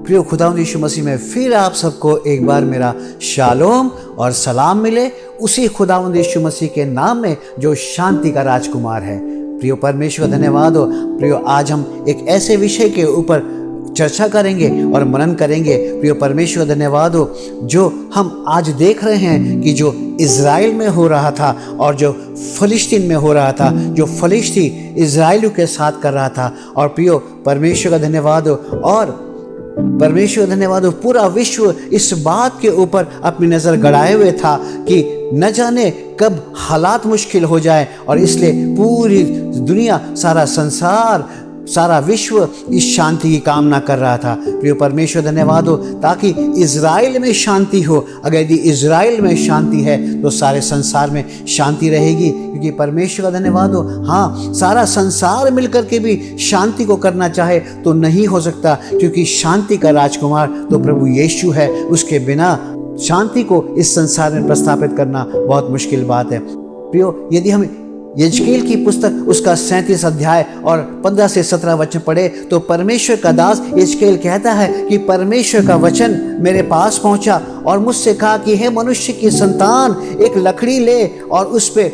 प्रिय खुदावंद यीशु मसीह में फिर आप सबको एक बार मेरा शालोम और सलाम मिले, उसी खुदावंद यीशु मसीह के नाम में जो शांति का राजकुमार है। प्रियो परमेश्वर धन्यवाद हो। प्रियो आज हम एक ऐसे विषय के ऊपर चर्चा करेंगे और मनन करेंगे। प्रियो परमेश्वर धन्यवाद हो, जो हम आज देख रहे हैं कि जो इज़राइल में हो रहा था और जो फलिस्तीन में हो रहा था, जो फलिस्ती इज़राइलियों के साथ कर रहा था। और प्रियो परमेश्वर का धन्यवाद हो, और परमेश्वर धन्यवाद हो, पूरा विश्व इस बात के ऊपर अपनी नज़र गड़ाए हुए था कि न जाने कब हालात मुश्किल हो जाए, और इसलिए पूरी दुनिया, सारा संसार, सारा विश्व इस शांति की कामना कर रहा था। प्रिय परमेश्वर धन्यवाद हो, ताकि इज़राइल में शांति हो। अगर यदि इज़राइल में शांति है तो सारे संसार में शांति रहेगी, क्योंकि परमेश्वर का धन्यवाद हो, हाँ, सारा संसार मिलकर के भी शांति को करना चाहे तो नहीं हो सकता, क्योंकि शांति का राजकुमार तो प्रभु यीशु है। उसके बिना शांति को इस संसार में प्रस्थापित करना बहुत मुश्किल बात है। प्रियो, यदि हम यजकेल की पुस्तक उसका 37 अध्याय और 15 से 17 वचन पढ़े तो परमेश्वर का दास यजकेल कहता है कि परमेश्वर का वचन मेरे पास पहुंचा और मुझसे कहा कि हे मनुष्य की संतान, एक लकड़ी ले और उस पे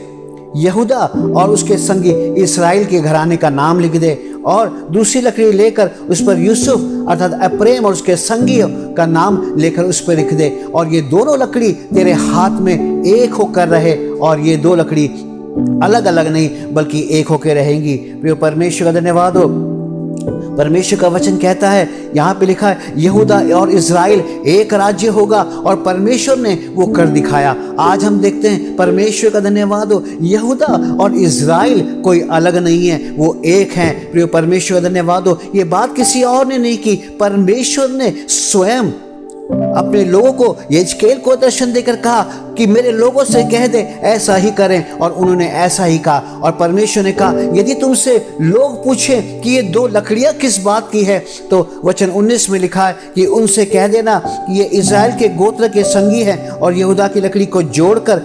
यहूदा और उसके संगी इस्राएल के घराने का नाम लिख दे, और दूसरी लकड़ी लेकर उस पर यूसुफ अर्थात एप्रैम और उसके संगियों का नाम लेकर उस पर लिख दे, और ये दोनों लकड़ी तेरे हाथ में एक होकर रहे, और ये दो लकड़ी अलग अलग नहीं बल्कि एक होकर रहेंगी। प्रिय परमेश्वर का धन्यवाद हो। परमेश्वर का वचन कहता है, यहाँ पे लिखा है, यहूदा और इज़राइल एक राज्य होगा, और परमेश्वर ने वो कर दिखाया। आज हम देखते हैं, परमेश्वर का धन्यवाद हो, यहूदा और इज़राइल कोई अलग नहीं है, वो एक हैं। प्रिय परमेश्वर का धन्यवाद हो। ये बात किसी और ने नहीं की, परमेश्वर ने स्वयं अपने लोगों को, यजकेल को दर्शन देकर कहा कि मेरे लोगों से कह दे ऐसा ही करें, और उन्होंने ऐसा ही कहा। और परमेश्वर ने कहा, यदि तुमसे लोग पूछें कि ये दो लकड़ियां किस बात की है, तो वचन 19 में लिखा है कि उनसे कह देना कि ये इज़राइल के गोत्र के संगी हैं, और यहूदा की लकड़ी को जोड़कर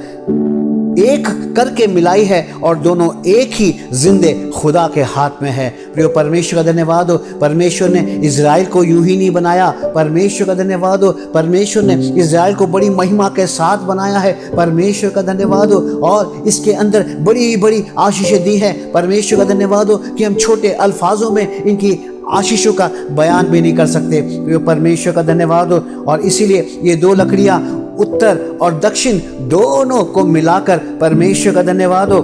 एक करके मिलाई है, और दोनों एक ही जिंदे खुदा के हाथ में है। प्रिय परमेश्वर का धन्यवाद हो। परमेश्वर ने इज़राइल को यूं ही नहीं बनाया। परमेश्वर का धन्यवाद हो। परमेश्वर ने इज़राइल को बड़ी महिमा के साथ बनाया है। परमेश्वर का धन्यवाद हो, और इसके अंदर बड़ी बड़ी आशीषें दी हैं। परमेश्वर का धन्यवाद हो कि हम छोटे अल्फाजों में इनकी आशीषों का बयान भी नहीं कर सकते। प्रिय परमेश्वर का धन्यवाद हो। और इसीलिए ये दो लकड़ियां उत्तर और दक्षिण दोनों को मिलाकर, परमेश्वर का धन्यवाद हो,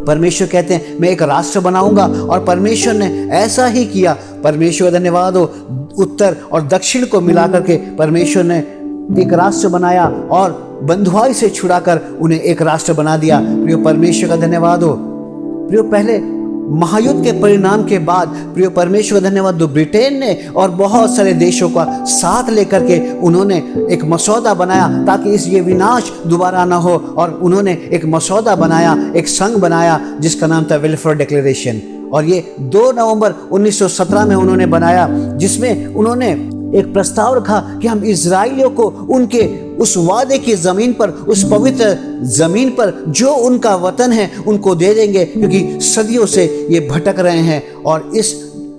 परमेश्वर कहते हैं मैं एक राष्ट्र बनाऊंगा, और परमेश्वर ने ऐसा ही किया। परमेश्वर का धन्यवाद हो। उत्तर और दक्षिण को मिलाकर के परमेश्वर ने एक राष्ट्र बनाया, और बंधुआई से छुड़ाकर उन्हें एक राष्ट्र बना दिया। प्रिय परमेश्वर का धन्यवाद हो। प्रिय, पहले महायुद्ध के परिणाम के बाद, प्रिय परमेश्वर धन्यवाद, ब्रिटेन ने और बहुत सारे देशों का साथ लेकर के उन्होंने एक मसौदा बनाया ताकि इस ये विनाश दोबारा ना हो, और उन्होंने एक मसौदा बनाया, एक संघ बनाया जिसका नाम था वेलफेयर डिक्लेरेशन। और ये 2 नवंबर 1917 में उन्होंने बनाया, जिसमें उन्होंने एक प्रस्ताव रखा कि हम इज़राइलियों को उनके उस वादे की ज़मीन पर, उस पवित्र ज़मीन पर जो उनका वतन है, उनको दे देंगे, क्योंकि सदियों से ये भटक रहे हैं। और इस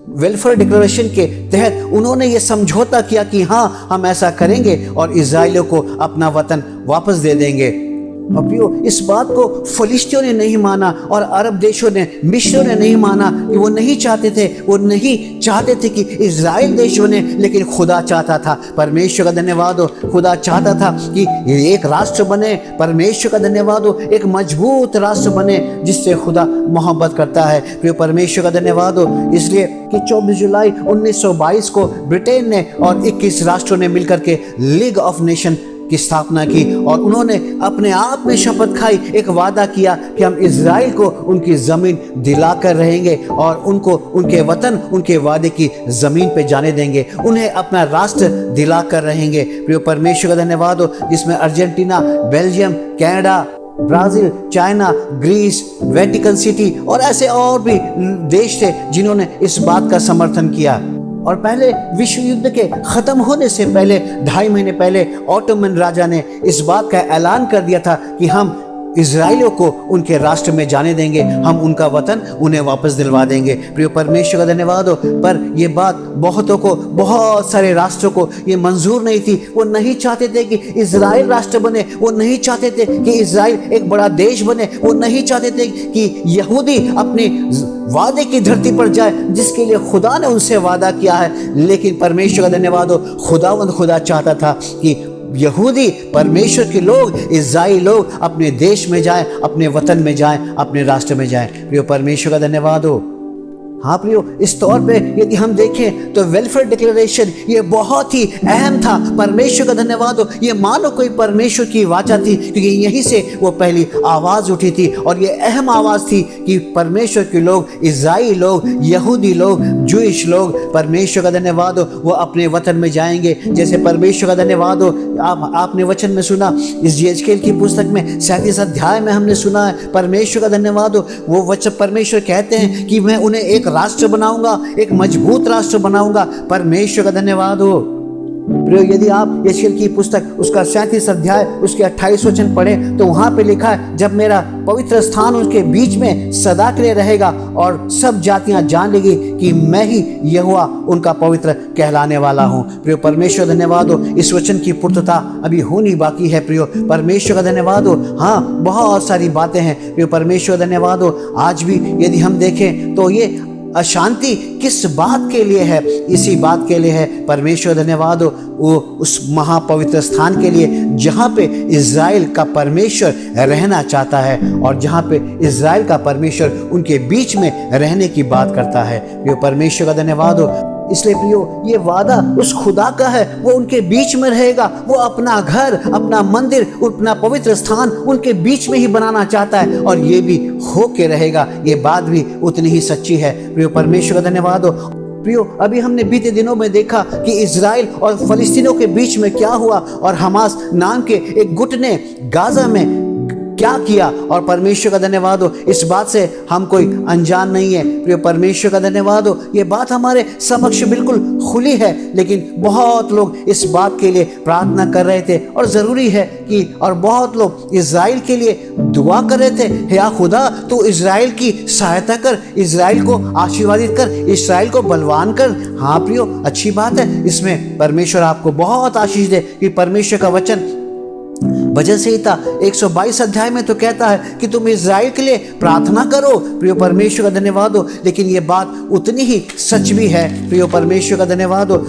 वेलफेयर डिक्लेरेशन के तहत उन्होंने ये समझौता किया कि हाँ, हम ऐसा करेंगे और इज़राइलियों को अपना वतन वापस दे देंगे। और प्रियो, इस बात को फलिस्तियों ने नहीं माना, और अरब देशों ने, मिस्र ने नहीं माना, कि वो नहीं चाहते थे, वो नहीं चाहते थे कि इज़राइल देश बने, लेकिन खुदा चाहता था। परमेश्वर का धन्यवाद हो। खुदा चाहता था कि एक राष्ट्र बने। परमेश्वर का धन्यवाद हो, एक मजबूत राष्ट्र बने जिससे खुदा मोहब्बत करता है। प्रिय परमेश्वर का धन्यवाद हो। इसलिए कि 24 जुलाई 1922 को ब्रिटेन ने और 21 राष्ट्रों ने मिलकर के लीग ऑफ नेशन की स्थापना की, और उन्होंने अपने आप में शपथ खाई, एक वादा किया कि हम इज़राइल को उनकी ज़मीन दिलाकर रहेंगे, और उनको उनके वतन, उनके वादे की ज़मीन पे जाने देंगे, उन्हें अपना राष्ट्र दिलाकर रहेंगे। प्रिय परमेश्वर का धन्यवाद हो। जिसमें Argentina, Belgium, Canada, Brazil, China, Greece, Vatican City और ऐसे और भी देश थे जिन्होंने इस बात का समर्थन किया। और पहले विश्व युद्ध के खत्म होने से पहले 2.5 महीने पहले ऑटोमन राजा ने इस बात का ऐलान कर दिया था कि हम इजराइलियों को उनके राष्ट्र में जाने देंगे, हम उनका वतन उन्हें वापस दिलवा देंगे। प्रिय परमेश्वर का धन्यवाद हो। पर ये बात बहुतों को, बहुत सारे राष्ट्रों को ये मंजूर नहीं थी। वो नहीं चाहते थे कि इजराइल राष्ट्र बने, वो नहीं चाहते थे कि इजराइल एक बड़ा देश बने, वो नहीं चाहते थे कि यहूदी अपनी वादे की धरती पर जाए जिसके लिए खुदा ने उनसे वादा किया है। लेकिन परमेश्वर का धन्यवाद हो, खुदा चाहता था कि यहूदी, परमेश्वर के लोग, इज़राइल लोग अपने देश में जाएं, अपने वतन में जाएं, अपने राष्ट्र में जाएं। प्रियो परमेश्वर का धन्यवाद हो। हाँ प्रियो, इस तौर पे यदि हम देखें तो वेलफेयर डिक्लेरेशन ये बहुत ही अहम था। परमेश्वर का धन्यवाद हो। ये मानो कोई परमेश्वर की वाचा थी, क्योंकि यहीं से वो पहली आवाज़ उठी थी और ये अहम आवाज़ थी कि परमेश्वर के लोग, इज़राइल लोग, यहूदी लोग, जूइश लोग, परमेश्वर का धन्यवाद हो, वो अपने वतन में जाएंगे। जैसे परमेश्वर का धन्यवाद हो, आपने वचन में सुना, इस यहेजकेल की पुस्तक में 37 अध्याय में हमने सुना है, परमेश्वर का धन्यवाद हो, वो वचन परमेश्वर कहते हैं कि मैं उन्हें एक राष्ट्र बनाऊंगा, एक मजबूत राष्ट्र बनाऊंगा। परमेश्वर का धन्यवाद हो। प्रियो, यदि आप यहेजकेल की पुस्तक उसका 37 अध्याय उसके 28 वचन पढ़े तो वहां पे लिखा है, जब मेरा पवित्र स्थान उनके बीच में सदा के लिए रहेगा और सब जातियां जान लेगी कि मैं ही यहोवा उनका पवित्र कहलाने वाला हूँ। प्रियो परमेश्वर धन्यवाद हो। इस वचन की पूर्तता अभी होनी बाकी है। प्रियो परमेश्वर का धन्यवाद हो। हाँ, बहुत सारी बातें हैं। प्रियो परमेश्वर धन्यवाद हो। आज भी यदि हम देखें तो ये अशांति किस बात के लिए है? इसी बात के लिए है। परमेश्वर धन्यवाद हो, वो उस महापवित्र स्थान के लिए जहाँ पे इज़राइल का परमेश्वर रहना चाहता है और जहाँ पे इज़राइल का परमेश्वर उनके बीच में रहने की बात करता है। प्रियो परमेश्वर का धन्यवाद हो। इसलिए प्रियो, ये वादा उस खुदा का है, वो उनके बीच में रहेगा। वो अपना घर, अपना मंदिर, अपना पवित्र स्थान उनके बीच में ही बनाना चाहता है और ये भी हो के रहेगा। ये बात भी उतनी ही सच्ची है। प्रियो परमेश्वर का धन्यवाद हो। प्रियो, अभी हमने बीते दिनों में देखा कि इज़राइल और फलिस्तीनों के बीच में क्या हुआ और हमास नाम के एक गुट ने गाजा में क्या किया। और परमेश्वर का धन्यवाद हो, इस बात से हम कोई अनजान नहीं है। प्रिय परमेश्वर का धन्यवाद हो, ये बात हमारे समक्ष बिल्कुल खुली है। लेकिन बहुत लोग इस बात के लिए प्रार्थना कर रहे थे और ज़रूरी है कि, और बहुत लोग इज़राइल के लिए दुआ कर रहे थे, या खुदा तू इज़राइल की सहायता कर, इज़राइल को आशीर्वादित कर, इज़राइल को बलवान कर। हाँ प्रियो, अच्छी बात है। इसमें परमेश्वर आपको बहुत आशीष दे कि परमेश्वर का वचन भजन संहिता 122 अध्याय में तो कहता है कि तुम इज़राइल के लिए प्रार्थना करो। प्रियो परमेश्वर का धन्यवाद हो। लेकिन ये बात उतनी ही सच भी है। प्रियो परमेश्वर का धन्यवाद हो।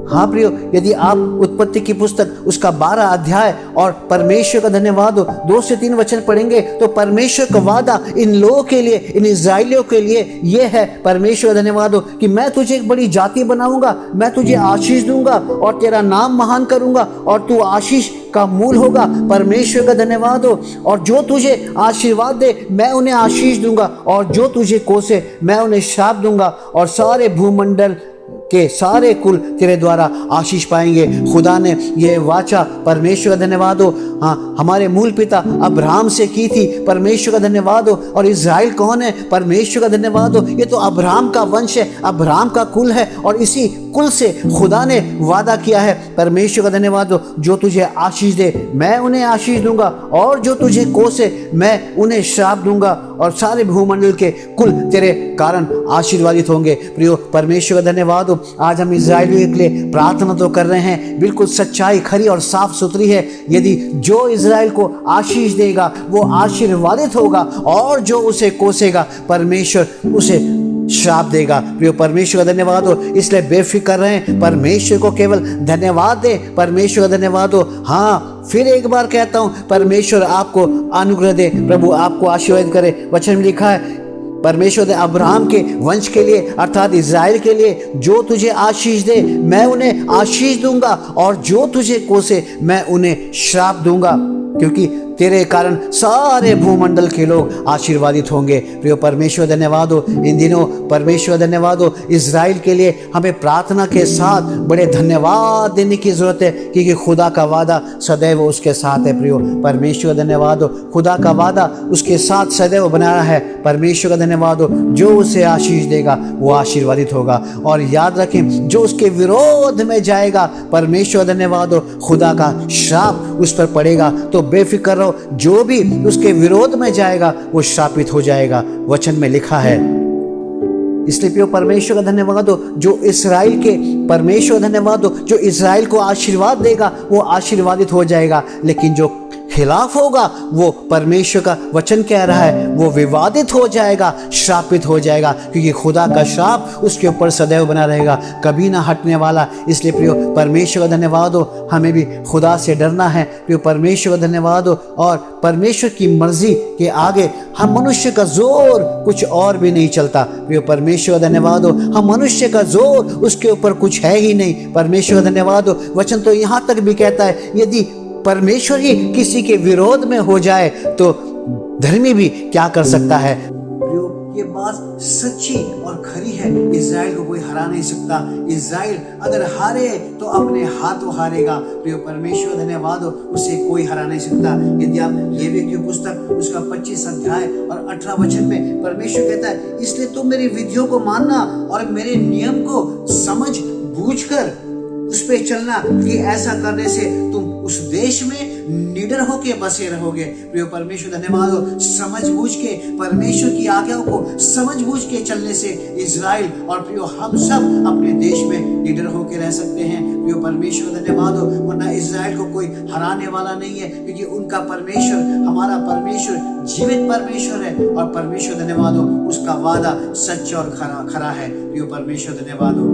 हाँ प्रियो, यदि आप उत्पत्ति की पुस्तक उसका 12 अध्याय और परमेश्वर का धन्यवाद हो 2 से 3 वचन पढ़ेंगे तो परमेश्वर का वादा इन लोगों के लिए, इन इज़राइलियों के लिए ये है। परमेश्वर का धन्यवाद हो कि मैं तुझे एक बड़ी जाति बनाऊंगा, मैं तुझे आशीष दूंगा और तेरा नाम महान करूंगा और तू आशीष का मूल होगा। परमेश्वर का धन्यवाद हो। और जो तुझे आशीर्वाद दे मैं उन्हें आशीष दूंगा और जो तुझे कोसे मैं उन्हें श्राप दूंगा और सारे भूमंडल के सारे कुल तेरे द्वारा आशीष पाएंगे। खुदा ने यह वाचा, परमेश्वर का धन्यवाद हो, हाँ, हमारे मूल पिता अब्राहम से की थी। परमेश्वर का धन्यवाद हो। और इज़राइल कौन है? परमेश्वर का धन्यवाद हो। ये तो अब्राहम का वंश है, अब्राहम का कुल है और इसी कुल से खुदा ने वादा किया है। परमेश्वर का धन्यवाद हो। जो तुझे आशीष दे मैं उन्हें आशीष दूंगा और जो तुझे कोसे मैं उन्हें श्राप दूंगा और सारे भूमंडल के कुल तेरे कारण आशीर्वादित होंगे। प्रियो परमेश्वर का धन्यवाद हो। आज हम इज़राइलियों के लिए प्रार्थना तो कर रहे हैं, बिल्कुल सच्चाई खरी और साफ सुथरी है। यदि जो इज़राइल को आशीष देगा वो आशीर्वादित होगा और जो उसे कोसेगा परमेश्वर उसे श्राप देगा। प्रियो परमेश्वर का धन्यवाद हो। इसलिए बेफिक्र रहें, परमेश्वर को केवल धन्यवाद दे। परमेश्वर का धन्यवाद हो। हाँ, फिर एक बार कहता हूँ, परमेश्वर आपको अनुग्रह दे, प्रभु आपको आशीर्वाद करे। वचन में लिखा है, परमेश्वर ने अब्राहम के वंश के लिए अर्थात इज़राइल के लिए जो तुझे आशीष दे मैं उन्हें आशीष दूंगा और जो तुझे कोसे मैं उन्हें श्राप दूंगा, क्योंकि तेरे कारण सारे भूमंडल के लोग आशीर्वादित होंगे। प्रियो परमेश्वर धन्यवाद हो। इन दिनों परमेश्वर धन्यवाद हो, इज़राइल के लिए हमें प्रार्थना के साथ बड़े धन्यवाद देने की ज़रूरत है, क्योंकि खुदा का वादा सदैव उसके साथ है। प्रियो परमेश्वर धन्यवाद हो। खुदा का वादा उसके साथ सदैव बनाया है। परमेश्वर का धन्यवाद हो। जो उसे आशीष देगा वो आशीर्वादित होगा। और याद रखें, जो उसके विरोध में जाएगा, परमेश्वर धन्यवाद हो, खुदा का श्राप उस पर पड़ेगा। तो बेफिक्र रहो, प्रियो जो भी उसके विरोध में जाएगा वो श्रापित हो जाएगा, वचन में लिखा है। इसलिए प्रियो परमेश्वर का धन्यवाद हो, जो इस्राएल के परमेश्वर धन्यवाद हो, जो इस्राएल को आशीर्वाद देगा वो आशीर्वादित हो जाएगा, लेकिन जो खिलाफ होगा वो परमेश्वर का वचन कह रहा है वो विवादित हो जाएगा, श्रापित हो जाएगा, क्योंकि खुदा का श्राप उसके ऊपर सदैव बना रहेगा, कभी ना हटने वाला। इसलिए प्रियो परमेश्वर का धन्यवाद हो, हमें भी खुदा से डरना है। प्रियो परमेश्वर का धन्यवाद हो, और परमेश्वर की मर्जी के आगे हम मनुष्य का जोर कुछ और भी नहीं चलता। प्रियो परमेश्वर का धन्यवाद हो, हम मनुष्य का जोर उसके ऊपर कुछ है ही नहीं। परमेश्वर का धन्यवाद हो, वचन तो यहाँ तक भी कहता है यदि परमेश्वर ही किसी के विरोध में हो जाए तो धर्मी भी क्या कर सकता है। ये बात सच्ची और खरी है, इज़राइल को कोई हरा नहीं सकता। इज़राइल अगर हारे तो अपने हाथों हारेगा। प्रियो परमेश्वर धन्यवाद हो, उसे कोई हरा नहीं सकता। यदि आप लेवी की पुस्तक उसका 25 अध्याय और 18 वचन में परमेश्वर कहता है, इसलिए तुम मेरी विधियों को मानना और मेरे नियम को समझ बूझकर उस पे चलना, कि ऐसा करने से तुम उस देश में निडर होके बसे रहोगे। प्रियो परमेश्वर धन्यवाद हो, समझ बूझ के परमेश्वर की आज्ञाओं को समझ बूझ के चलने से इज़राइल और प्रियो हम सब अपने देश में निडर होके रह सकते हैं। प्रियो परमेश्वर धन्यवाद हो, वरना इज़राइल को कोई हराने वाला नहीं है, क्योंकि उनका परमेश्वर, हमारा परमेश्वर जीवित परमेश्वर है, और परमेश्वर धन्यवाद हो उसका वादा सच्चा और खरा है। प्रियो परमेश्वर धन्यवाद हो,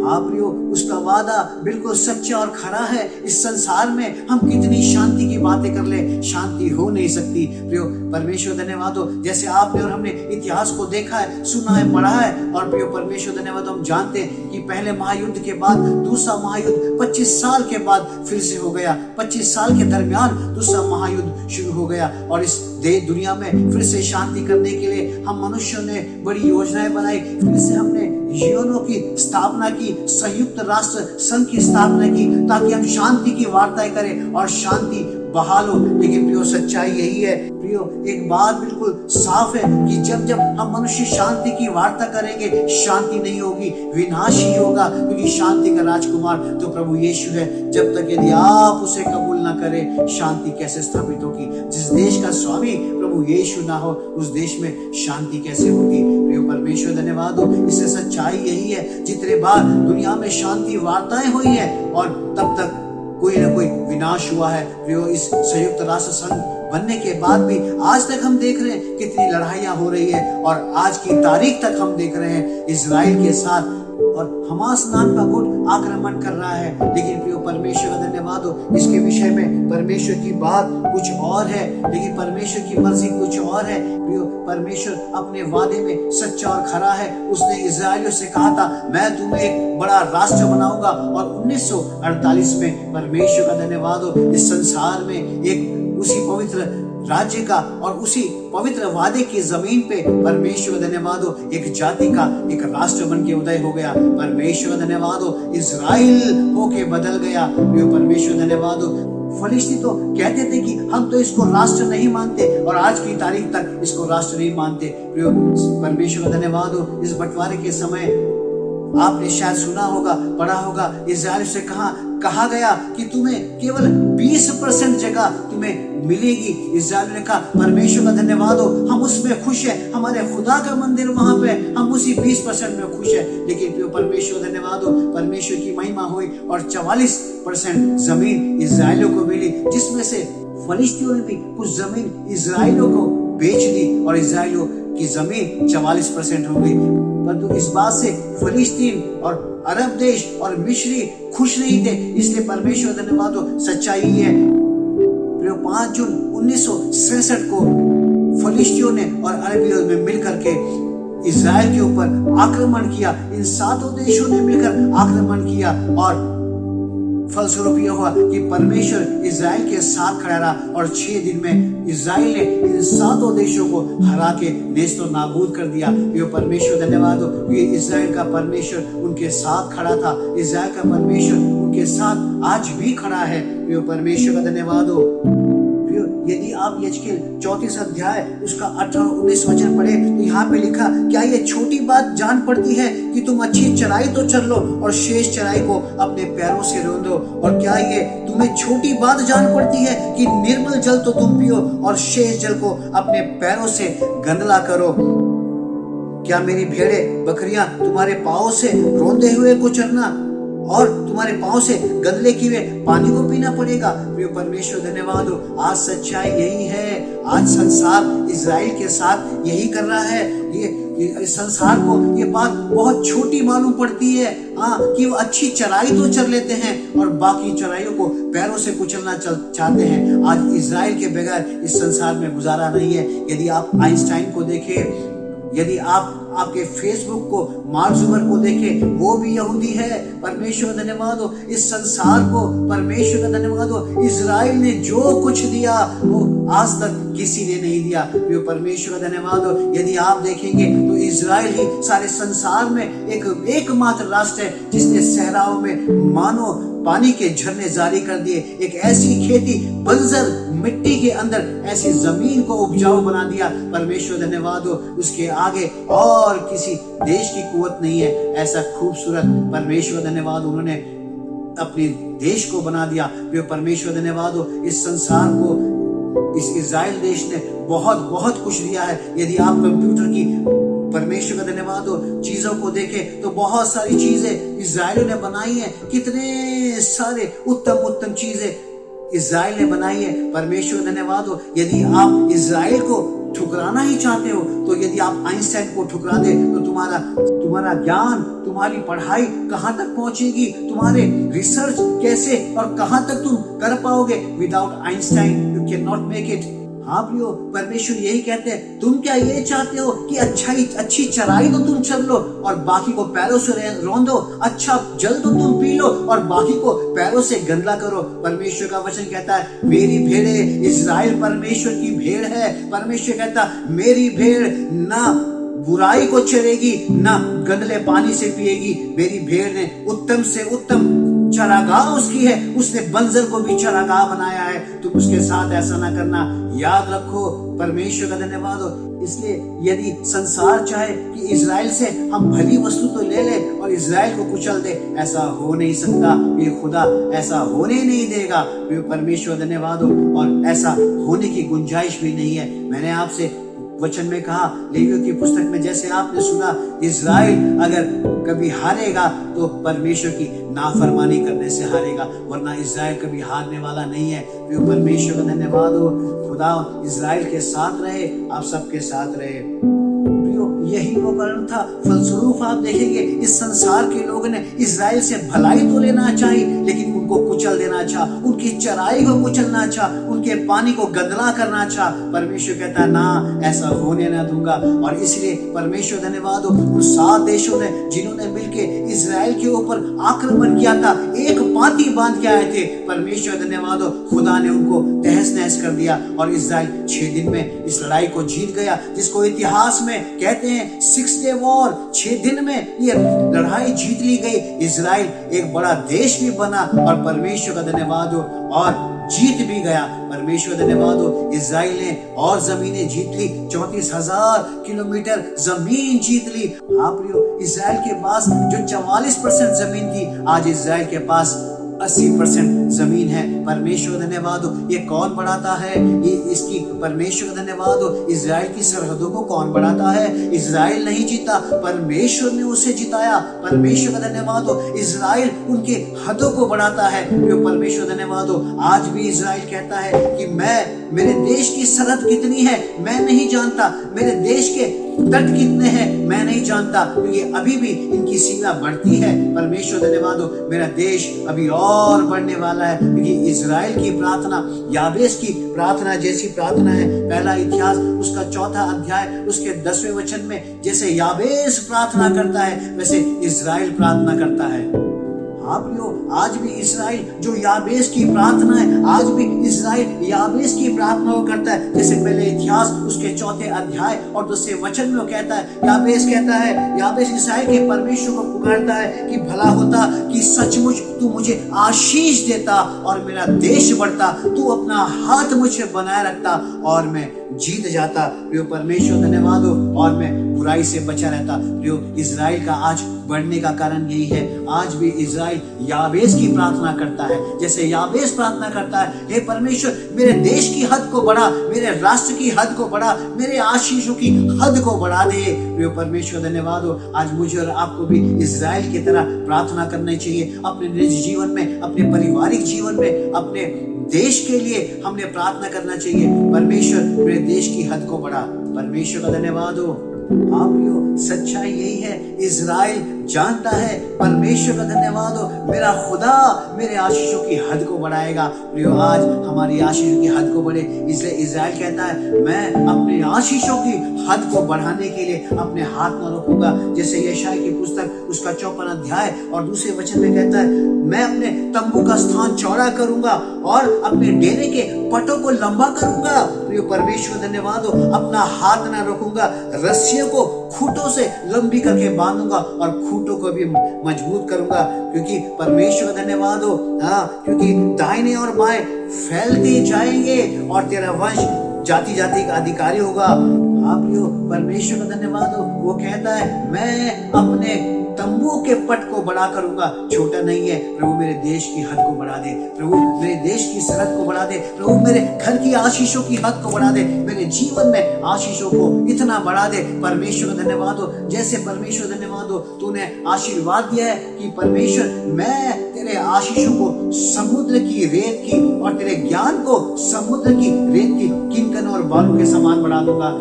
हाँ प्रियो उसका वादा बिल्कुल सच्चा और खरा है। इस संसार में हम कितनी शांति की बातें कर ले, शांति हो नहीं सकती। प्रियो परमेश्वर धन्यवाद हो, जैसे आपने और हमने इतिहास को देखा है, सुना है, पढ़ा है, और प्रियो परमेश्वर धन्यवाद हम जानते हैं कि पहले महायुद्ध के बाद दूसरा महायुद्ध 25 साल के बाद फिर से हो गया। 25 साल के दरमियान दूसरा महायुद्ध शुरू हो गया, और इस दुनिया में फिर से शांति करने के लिए हम मनुष्यों ने बड़ी योजनाएं बनाई। फिर से हमने यूएनओ की स्थापना की, संयुक्त राष्ट्र संघ की स्थापना की, ताकि हम शांति की वार्ताएं करें और शांति बहाल हो। लेकिन प्रियो सच्चाई यही है, प्रियो एक बात बिल्कुल साफ है कि जब जब हम मनुष्य शांति की वार्ता करेंगे, शांति नहीं होगी, विनाश ही होगा, क्योंकि शांति का राजकुमार तो प्रभु यीशु है। जब तक यदि आप उसे कबूल ना करें, शांति कैसे स्थापित होगी? जिस देश का स्वामी प्रभु यीशु ना हो, उस देश में शांति कैसे होगी? प्रियो परमेश्वर धन्यवाद हो, इससे सच्चाई यही है, जितने बार दुनिया में शांति वार्ताएं हुई है और तब तक कोई ना कोई विनाश हुआ है। प्रियो इस संयुक्त राष्ट्र संघ बनने के बाद भी आज तक हम देख रहे हैं कितनी लड़ाइयां हो रही है, और आज की तारीख तक हम देख रहे हैं इज़राइल के साथ और हमास नाम का गुट आक्रमण कर रहा है। लेकिन प्रियो परमेश्वर का धन्यवाद हो, इसके विषय में परमेश्वर की बात कुछ और है, लेकिन परमेश्वर की मर्जी कुछ और है। प्रियो परमेश्वर अपने वादे में सच्चा और खरा है। उसने इज़राइलियों से कहा था, मैं तुम्हें एक बड़ा राष्ट्र बनाऊंगा, और 1948 में परमेश्वर का धन्यवाद हो, इस संसार में एक उसी पवित्र राज्य का और उसी पवित्र वादे की जमीन पे परमेश्वर धन्यवाद हो एक जाति का एक राष्ट्र बन के उदय हो गया। परमेश्वर धन्यवाद हो, इज़राइल होके बदल गया। परमेश्वर धन्यवाद हो, फलिस्ती तो कहते थे कि हम तो इसको राष्ट्र नहीं मानते, और आज की तारीख तक इसको राष्ट्र नहीं मानते। परमेश्वर धन्यवाद हो, इस बंटवारे के समय आपने शायद सुना होगा, पढ़ा होगा, इज़राइल से कहा गया कि तुम्हें केवल 20% जगह तुम्हें मिलेगी। इज़राइल ने कहा, परमेश्वर का धन्यवाद हो, हम उसमें खुश हैं, हमारे खुदा का मंदिर वहां पे, हम उसी 20% में खुश हैं। लेकिन परमेश्वर धन्यवाद हो, परमेश्वर की महिमा हुई और 44% जमीन इज़राइलियों को मिली, जिसमें से फलिस्तियों ने भी कुछ जमीन इज़राइलियों को बेच दी, और इज़राइलियों की जमीन 44% हो गई। परंतु इस बात से फलिस्तीन और अरब देश और मिस्री खुश नहीं थे। इसलिए परमेश्वर धन्यवाद हो, सच्चाई है 5 जून 1967 को फलिस्तियों ने और अरबियों ने मिलकर के इज़राइल के ऊपर आक्रमण किया। इन 7 देशों ने मिलकर आक्रमण किया, और फलस्वरूप यह हुआ कि परमेश्वर इज़राइल के साथ खड़ा रहा, और 6 दिन में इज़राइल ने इन 7 देशों को हरा के नेस्तो नाबूद कर दिया। ये परमेश्वर धन्यवाद हो, ये इज़राइल का परमेश्वर उनके साथ खड़ा था। इज़राइल का परमेश्वर उनके साथ आज भी खड़ा है। ये परमेश्वर का धन्यवाद हो। यदि आप यजकेल 34 अध्याय उसका 18-19 वचन पढ़े तो यहाँ पे लिखा, क्या ये छोटी बात जान पड़ती है कि तुम अच्छी चराई तो चर लो और शेष चराई को अपने पैरों से रौंदो? और क्या ये तुम्हें छोटी बात जान पड़ती है कि निर्मल जल तो तुम पियो और शेष जल को अपने पैरों से गंदला करो? क्या मेरी भेड़े बकरियां तुम्हारे पाँव से रौंदे हुए को चरना और तुम्हारे पाँव से गंदले किए पानी को पीना पड़ेगा? प्रिय परमेश्वर धन्यवाद हो, आज सच्चाई यही है। आज संसार इजराइल के साथ यही कर रहा है। ये संसार को ये बात बहुत छोटी मालूम पड़ती है कि वो अच्छी चराई तो चर लेते हैं और बाकी चराइयों को पैरों से कुचलना चाहते हैं। आज इजराइल के बगैर इस संसार में गुजारा नहीं है। यदि आप आइंस्टाइन को देखें, यदि आप आपके फेसबुक को, मार्क जुकर को देखें, वो भी यहूदी है। परमेश्वर धन्यवाद हो, इस संसार को परमेश्वर का धन्यवाद हो, इजराइल ने जो कुछ दिया वो आज तक किसी ने नहीं दिया। जो परमेश्वर का धन्यवाद हो, यदि आप देखेंगे तो इजराइल ही सारे संसार में एकमात्र राष्ट्र है जिसने सहराओं में मानो पानी के झरने जारी कर दिए। एक ऐसी खेती, बंजर मिट्टी के अंदर ऐसी जमीन को उपजाऊ बना दिया। परमेश्वर धन्यवाद हो, उसके आगे और किसी देश की कुवत नहीं है। ऐसा खूबसूरत परमेश्वर धन्यवाद, उन्होंने अपने देश को बना दिया। जो परमेश्वर धन्यवाद हो, इस संसार को इस इजराइल देश ने बहुत बहुत कुछ दिया है। यदि आप कंप्यूटर की, परमेश्वर का धन्यवाद हो, चीजों को देखें तो बहुत सारी चीजें इजराइल ने बनाई है। कितने सारे उत्तम उत्तम चीजें इजराइल ने बनाई है। परमेश्वर धन्यवाद हो, यदि आप इजराइल को ठुकराना ही चाहते हो तो यदि आप आइंस्टाइन को ठुकरा दे तो तुम्हारा ज्ञान, तुम्हारी पढ़ाई कहाँ तक पहुंचेगी? तुम्हारे रिसर्च कैसे और कहाँ तक तुम कर पाओगे? Without Einstein you can not make it. हाँ प्रियो, परमेश्वर यही कहते हैं, तुम क्या ये चाहते हो कि अच्छी चराई तो तुम चर लो और बाकी को पैरों से रौंदो, अच्छा जल तो तुम पी लो और बाकी को पैरों से गंदला करो? परमेश्वर का वचन कहता है, मेरी भेड़े, इजराइल परमेश्वर की भेड़ है। परमेश्वर कहता, मेरी भेड़ ना बुराई को चरेगी ना गंदले पानी से पिएगी। मेरी भेड़ ने उत्तम से उत्तम चरागाह उसकी है, उसने बंजर को भी चरागाह बनाया है। तुम उसके साथ ऐसा ना करना, याद रखो। परमेश्वर का धन्यवाद हो। इसलिए यदि संसार चाहे कि इजराइल से हम भली वस्तु तो ले ले और इजराइल को कुचल दे, ऐसा हो नहीं सकता। ये खुदा ऐसा होने नहीं देगा। परमेश्वर धन्यवाद हो, और ऐसा होने की गुंजाइश भी नहीं है। मैंने आपसे वचन में कहा, लेवियों की पुस्तक में, जैसे आपने सुना, इजराइल अगर कभी हारेगा तो परमेश्वर की नाफरमानी करने से हारेगा, वरना इजराइल कभी हारने वाला नहीं है। तो परमेश्वर का धन्यवाद हो, खुदा इजराइल के साथ रहे, आप सबके साथ रहे। यही वो कारण था। फलस्वरूप आप देखेंगे इस संसार के लोगों ने इजराइल से भलाई तो लेना चाहिए, लेकिन उनको कुचल देना चाहा, उनकी चराई को कुचलना चाहा, उनके पानी को गंदला करना चाहा। परमेश्वर कहता है, ना, ऐसा होने ना दूंगा। और इसलिए परमेश्वर धन्यवाद हो, उन 7 देशों ने जिन्होंने मिलकर इजराइल के ऊपर आक्रमण किया था, एक पाती बांध के आए थे। परमेश्वर धन्यवाद हो, खुदा ने उनको तहस नहस कर दिया और इजराइल 6 दिन में इस लड़ाई को जीत गया, जिसको इतिहास में कहते हैं 6 डे वॉर। 6 दिन में ये लड़ाई जीत ली गई। इजराइल एक बड़ा देश भी बना और परमेश्वर का धन्यवाद हो, और जीत भी गया। परमेश्वर धन्यवाद हो, इजराइल ने और जमीनें जीत ली, 34,000 किलोमीटर जमीन जीत ली। हाँ प्रियो, इजराइल के पास जो 44% जमीन थी, आज इजराइल के पास 80% जमीन है। परमेश्वर धन्यवाद हो। ये कौन बढ़ाता है? ये इसकी परमेश्वर धन्यवाद हो। इजराइल की सरहदों को कौन बढ़ाता है? इजराइल नहीं जीता, परमेश्वर ने उसे जिताया। परमेश्वर का धन्यवाद हो। इजराइल उनके हदों को बढ़ाता है। परमेश्वर धन्यवाद हो। आज भी इजराइल कहता है कि मेरे देश की सरहद कितनी है मैं नहीं जानता, मेरे देश के तट कितने हैं मैं नहीं जानता, क्योंकि अभी भी इनकी सीमा बढ़ती है। परमेश्वर धन्यवाद हो, मेरा देश अभी और बढ़ने वाला है, क्योंकि इजराइल की प्रार्थना याबेस की प्रार्थना जैसी प्रार्थना है। पहला इतिहास उसका 4 अध्याय उसके 10वें वचन में, जैसे याबेस प्रार्थना करता है वैसे इजराइल प्रार्थना करता है। आप आज भी इस्राएल जो याबेस की प्रार्थना है, आज भी इस्राएल याबेस की प्रार्थना वो करता है। जैसे पहले इतिहास उसके 4 अध्याय और 2 वचन में वो कहता है, याबेस कहता है, याबेस इस्राएल के परमेश्वर को पुकारता है कि भला होता कि सचमुच तू मुझे आशीष देता और मेरा देश बढ़ता, तू अपना हाथ मुझे बनाए रखता और मैं जीत जाता। प्रियो परमेश्वर धन्यवाद हो, और मैं बुराई से बचा रहता। प्रियो इजराइल का आज बढ़ने का कारण यही है, आज भी इजराइल याबेस की प्रार्थना करता है। जैसे याबेस प्रार्थना करता है, हे परमेश्वर मेरे देश की हद को बढ़ा, मेरे राष्ट्र की हद को बढ़ा, मेरे आशीषों की हद को बढ़ा दे। प्रियो परमेश्वर धन्यवाद हो, आज मुझे और आपको भी इजराइल की तरह प्रार्थना करनी चाहिए। अपने निज जीवन में, अपने पारिवारिक जीवन में, अपने देश के लिए हमने प्रार्थना करना चाहिए, परमेश्वर मेरे देश की हद को बढ़ा। परमेश्वर का धन्यवाद हो। आप सच्चाई यही है, इजराइल जानता है, परमेश्वर का धन्यवाद हो, मेरा खुदा मेरे आशीषों की हद को बढ़ाएगा। प्रियो आज हमारी आशीषों की हद को बढ़े, इसलिए इजराइल कहता है मैं अपने आशीषों की हद को बढ़ाने के लिए अपने हाथ न रोकूंगा। जैसे यशायाह की पुस्तक उसका 54 अध्याय और 2 वचन में कहता है, मैं अपने तंबू का स्थान चौड़ा करूंगा और अपने डेरे के पटों को लंबा करूंगा। प्रियो परमेश्वर धन्यवाद हो, अपना हाथ न रोकूंगा, रस्सियों को खूंटों से लंबी करके बांधूंगा और खूंटों को भी मजबूत करूंगा, क्योंकि परमेश्वर धन्यवाद हो, क्योंकि दाहिने और बाएं फैलते जाएंगे और तेरा वंश जाति जाति का अधिकारी होगा। आप परमेश्वर का धन्यवाद हो, वो कहता है मैं अपने तंबू के पट को बड़ा करूंगा, छोटा नहीं है। प्रभु मेरे देश की हद को बढ़ा दे, प्रभु मेरे देश की सरहद को बढ़ा दे, प्रभु मेरे घर की आशीषों की हद को बढ़ा दे, मेरे जीवन में आशीषों को इतना बढ़ा दे। परमेश्वर का धन्यवाद हो, जैसे परमेश्वर धन्यवाद हो, तूने आशीर्वाद दिया है कि परमेश्वर मैं तेरे आशीषों को समुद्र की रेत की और तेरे ज्ञान को समुद्र की रेत की किंकन और बालू के समान बढ़ा दूंगा।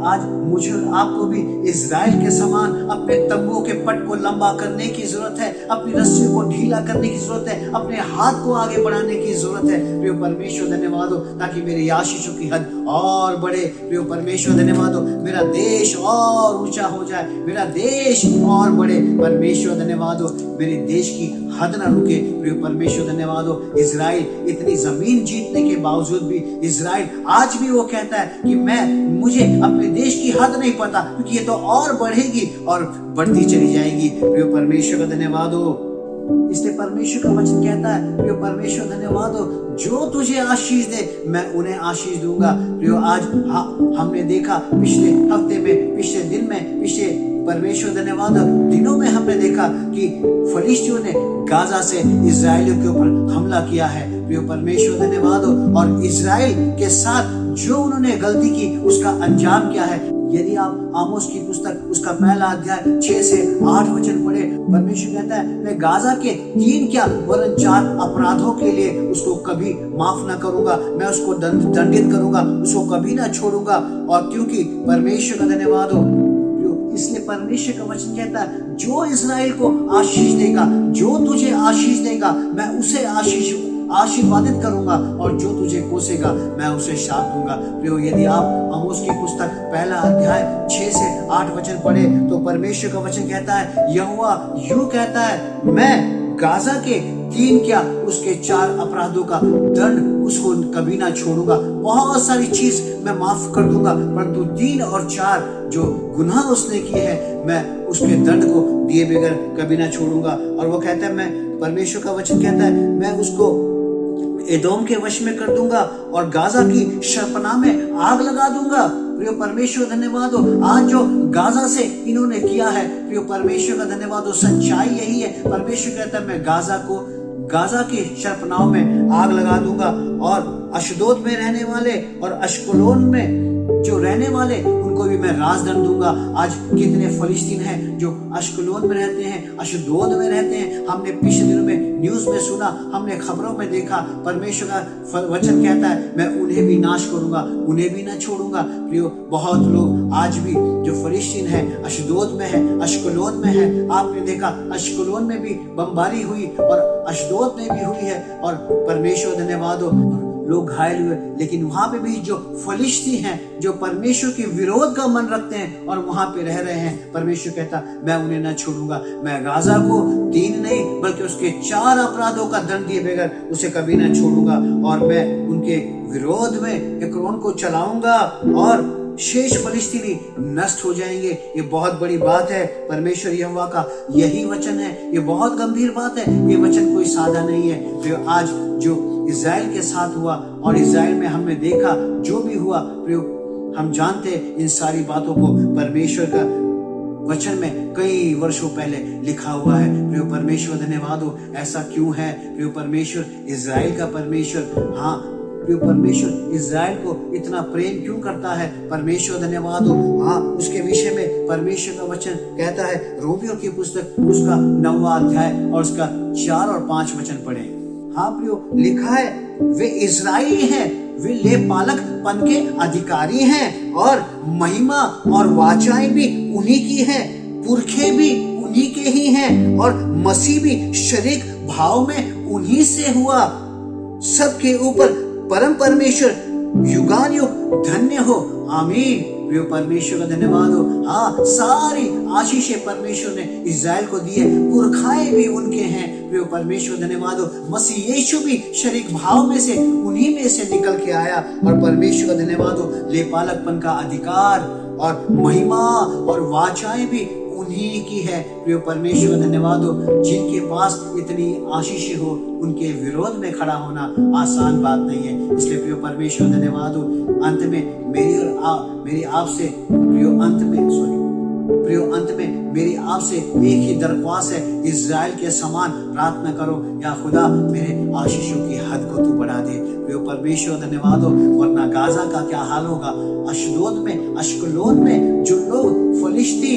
आज मुझे और आपको भी इजराइल के समान अपने तंबू के पट को लंबा करने की जरूरत है, अपनी रस्सियों को ढीला करने की जरूरत है, अपने हाथ को आगे बढ़ाने की जरूरत है। प्रियो परमेश्वर धन्यवाद हो, ताकि मेरे आशीषों की हद और बढ़े। प्रियो परमेश्वर धन्यवाद हो, मेरा देश और ऊंचा हो जाए, मेरा देश और बढ़े। परमेश्वर धन्यवाद हो, मेरे देश की हद ना रुके। प्रियो परमेश्वर धन्यवाद हो, इजराइल इतनी जमीन जीतने के बावजूद भी इजराइल आज भी वो कहता है कि मुझे अपने देश की हद नहीं पता, क्योंकि ये तो और बढ़ेगी और बढ़ती चली जाएगी। प्रियो परमेश्वर का धन्यवाद हो, इसलिए परमेश्वर का वचन कहता है, प्रियो परमेश्वर धन्यवाद हो, जो तुझे आशीष दे मैं उन्हें आशीष दूंगा। प्रियो आज हमने देखा पिछले हफ्ते में, पिछले दिन में, पिछले परमेश्वर धन्यवाद दिनों में हमने देखा कि फलिस्तियों ने गाजा से इजराइलियों के ऊपर हमला किया है। प्रियो परमेश्वर धन्यवाद हो, और इजराइल के साथ जो उन्होंने गलती की उसका अंजाम क्या है। यदि आप आमोस की पुस्तक उसका 1 अध्याय 6 से 8 वचन पढ़े, परमेश्वर कहता है मैं गाजा के 3 क्या वरन 4 अपराधों के लिए उसको कभी माफ ना करूंगा, मैं उसको दंडित करूंगा, उसको कभी ना छोड़ूंगा। और क्योंकि परमेश्वर का धन्यवाद हो, इसलिए परमेश्वर का वचन कहता है जो इस्राएल को आशीष देगा, जो तुझे आशीष देगा मैं उसे आशीर्वादित करूंगा, और जो तुझे कोसेगा मैं उसे शाप दूंगा। प्रियो यदि आप आमोस की पुस्तक 1 अध्याय 6 से 8 वचन पढ़े तो परमेश्वर का वचन कहता है, यहोवा यूं कहता है मैं गाजा के 3 क्या उसके 4 अपराधों का दंड उसको कभी ना छोड़ूंगा। बहुत सारी चीज मैं माफ कर दूंगा, परंतु 3 और 4 जो गुनाह उसने किए हैं मैं उसके दंड को दिए बगैर कभी ना छोड़ूंगा। और वो कहता है, मैं परमेश्वर का वचन कहता है मैं उसको एदोम के वश में कर दूंगा और गाजा की शर्पनाह में आग लगा दूंगा। प्रियो परमेश्वर धन्यवाद हो, आज जो गाजा से इन्होंने किया है, प्रियो परमेश्वर का धन्यवाद हो, सच्चाई यही है। परमेश्वर कहता है मैं गाजा के शर्पनाह में आग लगा दूंगा, और अशदोद में रहने वाले और अश्कलोन में जो रहने वाले उनको भी मैं राजदंड दूंगा। आज कितने फलिस्तीन हैं जो अश्कलोन में रहते हैं, अशदोद में रहते हैं। हमने पिछले दिनों में न्यूज में सुना, हमने खबरों में देखा, परमेश्वर का वचन कहता है मैं उन्हें भी नाश करूंगा, उन्हें भी ना छोड़ूंगा। प्रियो बहुत लोग आज भी जो फलिस्तीन है, अशदोद में है, अश्कलोन में है, आपने देखा अश्कलोन में भी बमबारी हुई और अशदोद में भी हुई है। और परमेश्वर धन्यवाद हो, लोग घायल हुए, लेकिन वहां पे भी जो फलिश्ती हैं, जो परमेश्वर के विरोध का मन रखते हैं और वहां पे रह रहे हैं, परमेश्वर कहता मैं उन्हें न छोड़ूंगा। मैं गाजा को 3 नहीं बल्कि उसके 4 अपराधों का दंड दिए बगैर उसे कभी न छोड़ूंगा, और मैं उनके विरोध में एक्रोन को चलाऊंगा और शेष फलिस्तीनी नष्ट हो जाएंगे। ये बहुत बड़ी बात है। परमेश्वर यहोवा का यही वचन है। ये बहुत गंभीर बात है। ये वचन कोई सादा नहीं है। जो आज जो इज़राइल के साथ हुआ और इज़राइल में हमने देखा जो भी हुआ, हम जानते हैं इन सारी बातों को परमेश्वर का वचन में कई वर्षों पहले लिखा हुआ है। प्रियो परमेश्वर धन्यवाद हो। ऐसा क्यों है? प्रियो परमेश्वर इज़राइल का परमेश्वर, हाँ प्रियो परमेश्वर इज़राइल को इतना प्रेम क्यों करता है? परमेश्वर धन्यवाद हो। हाँ, उसके विषय में परमेश्वर का वचन कहता है, रोमियो की पुस्तक उसका 9वां अध्याय और उसका 4 और 5 वचन पढ़े। हाँ प्रियो, लिखा है वे इज़राइली हैं, वे लेपालकपन के अधिकारी हैं और महिमा और वाचाएं भी उन्हीं की हैं, पुरखे भी उन्हीं के ही हैं और मसीह भी शरीक भाव में उन्हीं से हुआ। सबके ऊपर परम परमेश्वर युगान युग धन्य हो, आमीन। प्रियो परमेश्वर का धन्यवाद हो। हाँ, सारी आशीषें परमेश्वर ने इज़राइल को दी है, पुरखाएं भी उनके हैं। प्रियो परमेश्वर धन्यवाद हो। मसीह यीशु भी शरीक भाव में से उन्हीं में से निकल के आया, और परमेश्वर का धन्यवाद हो। लेपालकपन का अधिकार और महिमा और वाचाएं भी उन्हीं की है। प्रियो परमेश्वर धन्यवाद हो। जिनके पास इतनी आशीष हो, उनके विरोध में खड़ा होना आसान बात नहीं है। इसलिए प्रियो परमेश्वर धन्यवाद हो। अंत में मेरी आपसे मेरी आपसे एक ही दरख्वास्त है, इज़राइल के समान प्रार्थना करो, या खुदा मेरे आशीषों की हद को तू बढ़ा दे। प्रियो परमेश्वर धन्यवाद हो। वरना गाजा का क्या हाल होगा? अश्कलोन में जो लोग फलिश्ती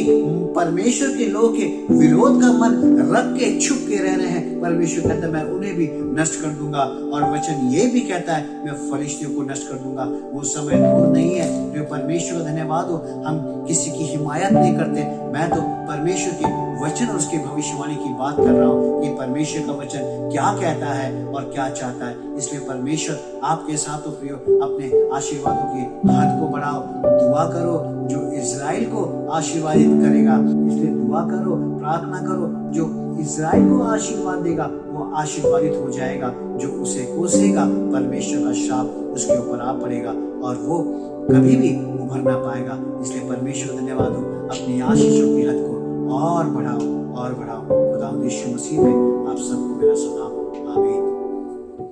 परमेश्वर के लोग के विरोध का मन रख के छुप के रह रहे हैं, परमेश्वर कहता है मैं उन्हें भी नष्ट कर दूंगा। और वचन ये भी कहता है मैं फलिश्तियों को नष्ट कर दूंगा। वो समय दूर नहीं है। जो परमेश्वर धन्यवाद हो। हम किसी की हिमायत नहीं करते, मैं तो परमेश्वर के वचन और उसकी भविष्यवाणी की बात कर रहा हूँ कि परमेश्वर का वचन क्या कहता है और क्या चाहता है। इसलिए परमेश्वर आपके साथ हो प्रियो, अपने आशीर्वादों की हद को बढ़ाओ, दुआ करो जो इज़राइल को आशीर्वादित करेगा। इसलिए दुआ करो, प्रार्थना करो, जो इज़राइल को आशीर्वाद देगा वो आशीर्वादित हो जाएगा। जो उसे कोसेगा, परमेश्वर का शाप उसके ऊपर आ पड़ेगा और वो कभी भी उभर ना पाएगा। इसलिए परमेश्वर धन्यवाद हो। अपनी आशीषों की हद को और बढ़ाओ और बढ़ाओ। खुदा यीशु मसीह में आप सब